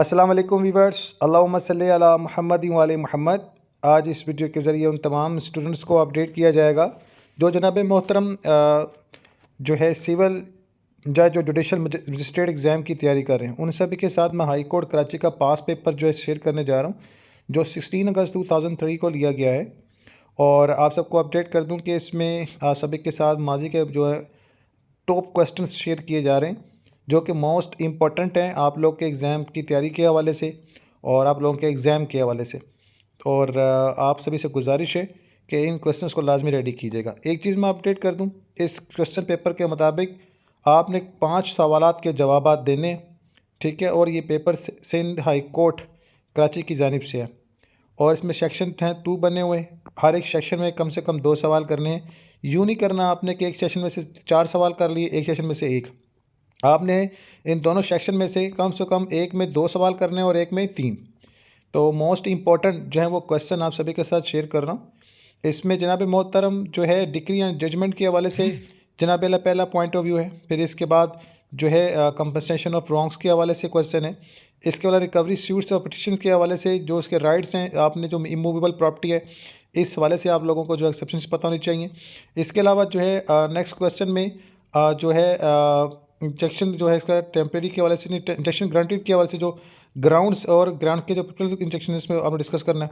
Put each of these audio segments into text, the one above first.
अस्सलाम वालेकुम वीवर्स, अल्लाहुम्मा सल्ली अला मुहम्मद व आले मुहम्मद। आज इस वीडियो के ज़रिए उन तमाम स्टूडेंट्स को अपडेट किया जाएगा जो जनाब मोहतरम जो है सिविल जज और जुडिशल मजिस्ट्रेट एग्ज़ाम की तैयारी कर रहे हैं। उन सभी के साथ मैं हाई कोर्ट कराची का पास पेपर जो है शेयर करने जा रहा हूँ, जो 16 अगस्त 2003 को लिया गया है। और आप सबको अपडेट कर दूँ कि इसमें आप सभी के साथ माजी के जो है टॉप क्वेश्चन शेयर किए जा रहे हैं, जो कि मोस्ट इम्पॉर्टेंट हैं आप लोग के एग्ज़ाम की तैयारी के हवाले से और आप लोगों के एग्ज़ाम के हवाले से। और आप सभी से गुजारिश है कि इन क्वेश्चंस को लाजमी रेडी कीजिएगा। एक चीज़ मैं अपडेट कर दूं, इस क्वेश्चन पेपर के मुताबिक आपने 5 सवालात के जवाब देने, ठीक है। और ये paper Sindh high court Karachi की जानिब से है और इसमें सेक्शन हैं 2 बने हुए। हर एक सेक्शन में कम से कम 2 सवाल करने हैं। यूँ नहीं करना आपने कि एक सेशन में से 4 सवाल कर लिए, एक सेशन में से 1। आपने इन दोनों सेक्शन में से कम एक में 2 सवाल करने और एक में 3। तो मोस्ट इम्पॉर्टेंट जो है वो क्वेश्चन आप सभी के साथ शेयर कर रहा हूँ। इसमें जनाब मोहतरम जो है डिग्री एंड जजमेंट के हवाले से जनाब पहला पॉइंट ऑफ व्यू है। फिर इसके बाद जो है कंपनसेशन ऑफ रॉन्ग्स के हवाले से क्वेश्चन है। इसके अलावा रिकवरी सूट्स और पिटिशन के हवाले से जो उसके राइट्स हैं, आपने जो इमूवेबल प्रॉपर्टी है इस हवाले से आप लोगों को जो एक्सेप्शंस पता होनी चाहिए। इसके अलावा जो है नेक्स्ट क्वेश्चन में जो है इंजेक्शन जो है इसका टेम्प्रेरी के हवाले से नहीं, इंजेक्शन ग्रांटेड के हवाले से जो ग्राउंड्स और ग्रांट के जो इंजेक्शन इसमें आपने डिस्कस करना है।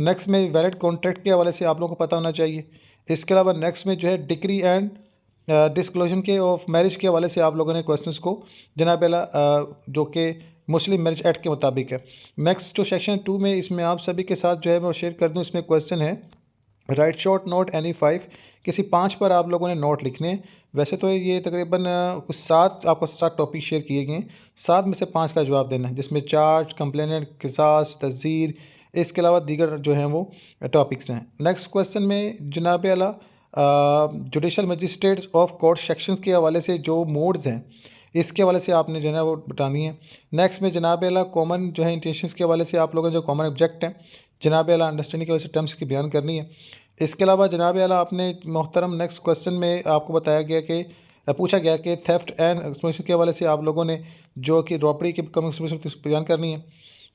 नेक्स्ट में वैलिड कॉन्ट्रैक्ट के हवाले से आप लोगों को पता होना चाहिए। इसके अलावा नेक्स्ट में जो है डिक्री एंड डिस्क्लोजन के ऑफ मैरिज के हवाले से आप लोगों ने क्वेश्चंस को जनाब जो कि मुस्लिम मैरिज एक्ट के मुताबिक है। नेक्स्ट जो सेक्शन 2 में इसमें आप सभी के साथ जो है मैं शेयर कर दूँ, इसमें क्वेश्चन है राइट शॉर्ट नोट एनी 5, किसी 5 पर आप लोगों ने नोट लिखने हैं। वैसे तो ये तकरीबन कुछ 7 आपको 7 टॉपिक शेयर किए गए हैं, 7 में से 5 का जवाब देना है, जिसमें चार्ज, कंप्लेनेंट, किसास, तज़ीर, इसके अलावा दीगर जो हैं वो टॉपिक्स हैं। नेक्स्ट क्वेश्चन में जनाब आला judicial magistrate of court sections के हवाले से जो मोड्स हैं इसके हवाले से आपने जो है वो बतानी है। नेक्स्ट में जनाब आला कॉमन जो है इंटेंशंस के हवाले से आप लोगों जो कॉमन ऑब्जेक्ट हैं जनाब आला अंडरस्टैंडिंग की वजह से टर्म्स की बयान करनी है। इसके अलावा जनाब आला आपने मोहतरम नेक्स्ट क्वेश्चन में आपको बताया गया कि पूछा गया कि थेफ्ट एंड एक्सप्लोइटेशन के हवाले से आप लोगों ने जो कि रॉबरी की कम एक्सप्लोइटेशन बयान करनी है।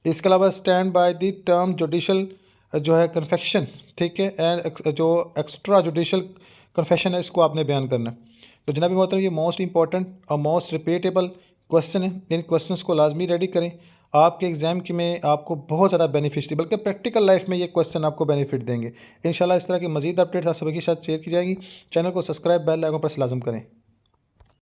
इसके अलावा stand by the term judicial जो है कन्फेक्शन, ठीक है, एंड जो एक्स्ट्रा जुडिशल कन्फेशन है इसको आपने बयान करना है। तो जनाब मोहतरम ये मोस्ट इंपॉर्टेंट और मोस्ट रिपीटेबल क्वेश्चन है। इन क्वेश्चंस को लाजमी रेडी करें, आपके एग्ज़ाम की में आपको बहुत ज़्यादा बेनिफिट दी, बल्कि प्रैक्टिकल लाइफ में ये क्वेश्चन आपको बेनिफिट देंगे। इंशाल्लाह इस तरह की मज़ीद अपडेट्स आप सभी के साथ शेयर की जाएगी। चैनल को सब्सक्राइब, बेल आइकन पर लाजम करें।